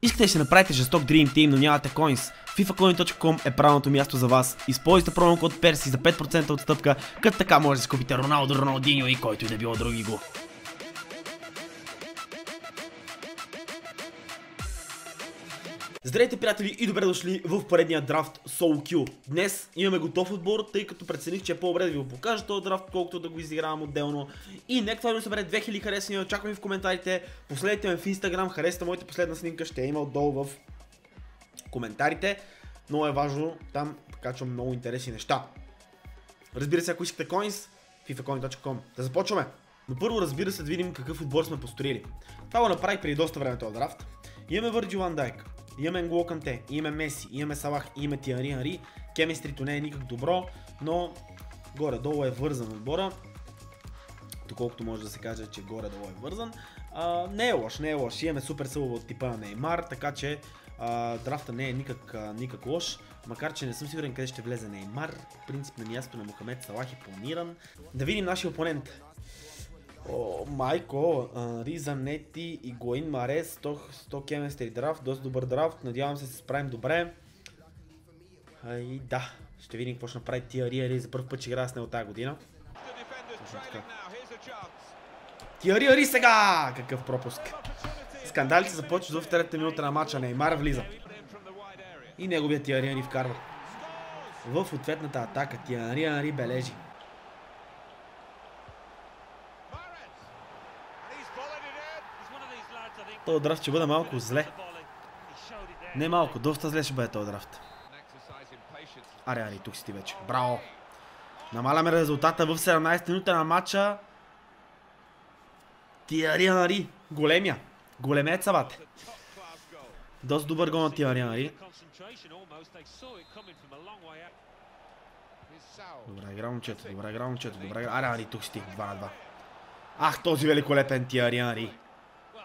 Искате да си направите жесток Dream Team, но нямате coins? FIFAcoin.com е правилното място за вас. Използвайте промокод Перси за 5% отстъпка, като така може да си купите Роналдо, Роналдиньо и който и да било други го. Здравейте, приятели, и добре дошли в поредния драфт Solo Q. Днес имаме готов отбор, тъй като прецених, че е по-добре да ви го покажа този драфт, колкото да го изигравам отделно. И нека това да събере 2000 харесания, очаквам ви в коментарите. Последете ме в Instagram, харесате моята последна снимка, ще я има отдолу в коментарите. Много е важно, там качвам много интересни неща. Разбира се, ако искате coins, FIFAcoin.com. Да започваме! Но първо, разбира се, да видим какъв отбор сме построили. Това го направих преди доста време този драфт. Имаме Върджил Ван Дайк, имаме N'Golo Канте, имаме Меси, имаме Салах, имаме Тиари Анри. Кемистрито не е никак добро, но горе-долу е вързан отбора. Доколкото може да се каже, че горе-долу е вързан. Не е лош, не е лош. Имаме супер силово от типа на Неймар, така че драфта не е никак лош. Макар че не съм сигурен къде ще влезе Неймар. В принцип на място на Мохамед Салах е планиран. Да видим нашия опонент. Майко, Риза Нети, Игуаин Марес, 100 кеместри драфт, доста добър драфт, надявам се да се справим добре. И да, ще видим какво ще направи Тиари Анри, за първ път ще играя с него тази година. Тиари Анри сега! Какъв пропуск! Скандалите започват в трета минута на матча, Неймар влиза. И неговия Тиари Анри вкарва. В ответната атака Тиари Анри бележи. Този драфт ще бъде малко зле. Не малко, доста зле ще бъде този драфт. Аре, тук си ти вече. Браво! Намаляме резултата в 17 минута на матча. Тиари Анри. Големия. Големеца, бате. Доста добър гол на Тиари Анри. Добре игра, момчето. Добре игра, момчето. Аре, тук си ти. 2 на 2. Ах, този великолепен Тиари Анри.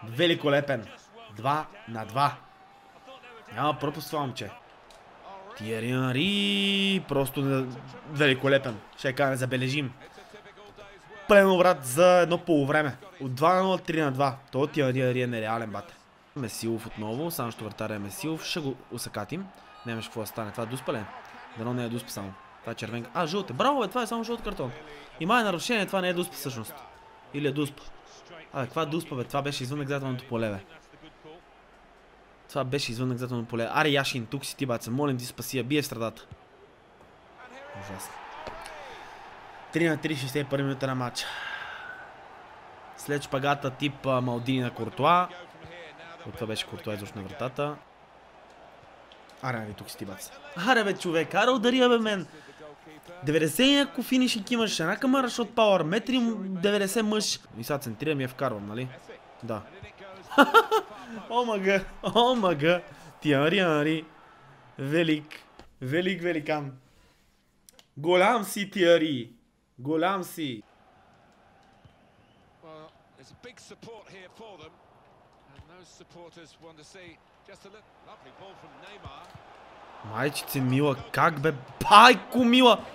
Великолепен. 2 на 2. Няма пропуск това, момче. Тиари Анри. Просто великолепен. Ще кажа, забележим. Пълен обрат за едно полувреме. От 2 на 0, 3 на 2. Това Тиари Анри е нереален, бате. Месилов отново. Само ще вратаря е Месилов. Ще го усъкатим. Нямаш какво да стане. Това е дуспален. Дано не е дуспа само. Това е червенка. Жълт е. Браво, бе, това е само жълт картон. Има нарушение, това не е дуспа всъщност. Или е дуспа. Каква дуспа, бе? Това беше извън наказателното поле, бе. Това беше извън наказателното поле. Аре, Яшин, тук си ти, баца. Молим ти, спаси я. Бие в страдата. Ужасно. 3 на 3, 61 минута на матча. След шпагата тип Малдини на Куртуа. От това беше Куртуа изобщо на вратата. Аре, бе, тук си ти, баца. Аре, бе, човек. Аре, удари, бе, мен. 90 някакво финишинг имаш, една камара шот пауър, 1,90 мъж. И сега центрирам и я вкарвам, нали? Да. Омага. Тиари Анри. Великан. Голям си, Тиари. Голям си. Майчице мила, как бе? Майко мила!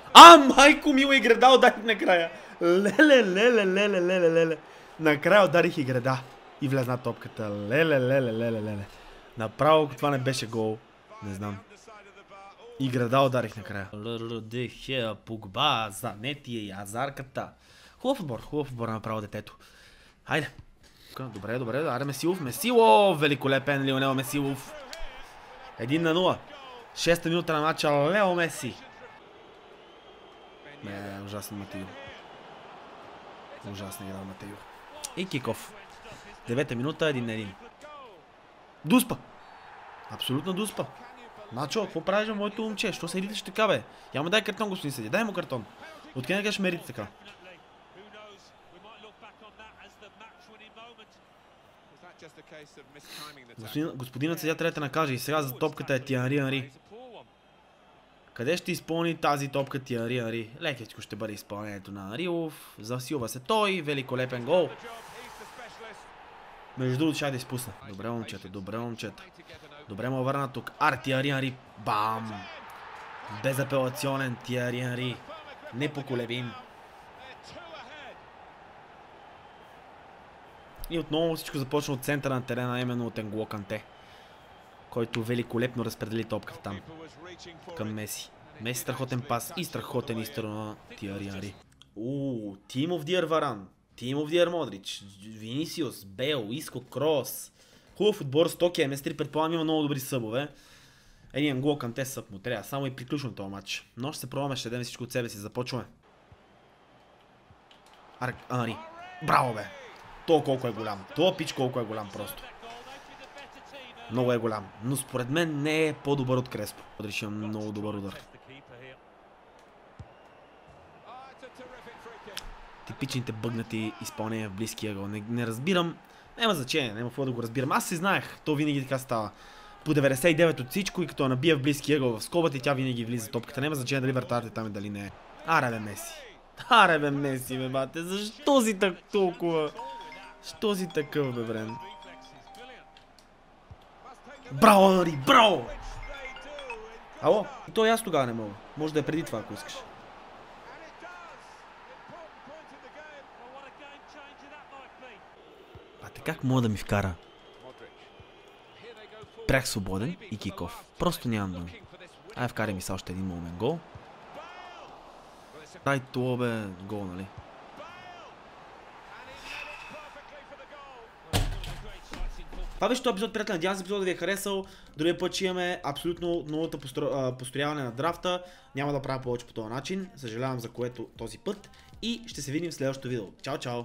Майко мила и града ударих накрая! Леле. Накрая ударих и града. И влезна топката. Леле. Направо това не беше гол. Не знам. И града ударих накрая. Дехея, Погба, Занети и Азарката. Хубав отбор направо детето. Хайде. Добре. Аре, Месилов. Великолепен Лионел Месилов. 1 на 0. 6-та минута на матча, Лео Меси. Ужасно Матею. Ужасна игра Матею. И киков. 9-та минута, 1 на 1. Дуспа. Абсолютно дуспа. Начо, какво правиш, моето момче? Що се идите така, бе? Я му дай картон, господин съдия. Дай му картон. Откъде ще мерите така? Господинът съдия трябва да накаже. И сега за топката е Тиари Анри. Къде ще изпълни тази топка Тиари Анри? Лекичко ще бъде изпълнението на Анриов. Засилва се той. Великолепен гол. Между другото ще да изпусна. Добре, момчета. Добре му върна тук. Тиари Анри. Бам! Безапелационен Тиари Анри. Непоколебим. И отново всичко започна от центъра на терена, именно от N'Golo Канте. който великолепно разпредели топката там към Меси. Меси страхотен пас и страхотен изстрел на Тиери Анри. Team of the Year Варан, Team of the Year Модрич, Винисиус, Бейл, Иско, Крос. Хубав отбор, 100 кеместри, предполагам има много добри събове. Един гол към те съб му трябва, само и приключвам този матч. Но ще се пробваме, ще дадем всичко от себе си, започваме. Анри, браво бе! То колко е голям, то пич колко е голям просто. Много е голям, но според мен не е по-добър от Креспо. Решил много добър удар. Типичните бъгнати изпълнения в близкия ъгъл. Не разбирам, няма значение, няма какво да го разбирам. Аз си знаех, то винаги така става. По 99 от всичко и като набия в близкия ъгъл в скобата и тя винаги влиза топката. Няма значение дали вратарът е там и дали не е. Аре бе Меси. Аре бе Меси бе бате, защо си так толкова? Що си такъв бе брен? Браво, Анри, браво! Ало, и то и аз тогава не мога. Може да е преди това, ако искаш. Бате, как мога да ми вкара? Прях свободен и киков. Просто нямам думи. Ай, вкарай ми са още един момент гол. Дай това бе гол, нали? Това беше този епизод, приятели. Надявам се епизод да ви е харесал. Другия път ще имаме абсолютно новото построяване на драфта. Няма да правя повече по този начин. Съжалявам за което този път. И ще се видим в следващото видео. Чао, чао!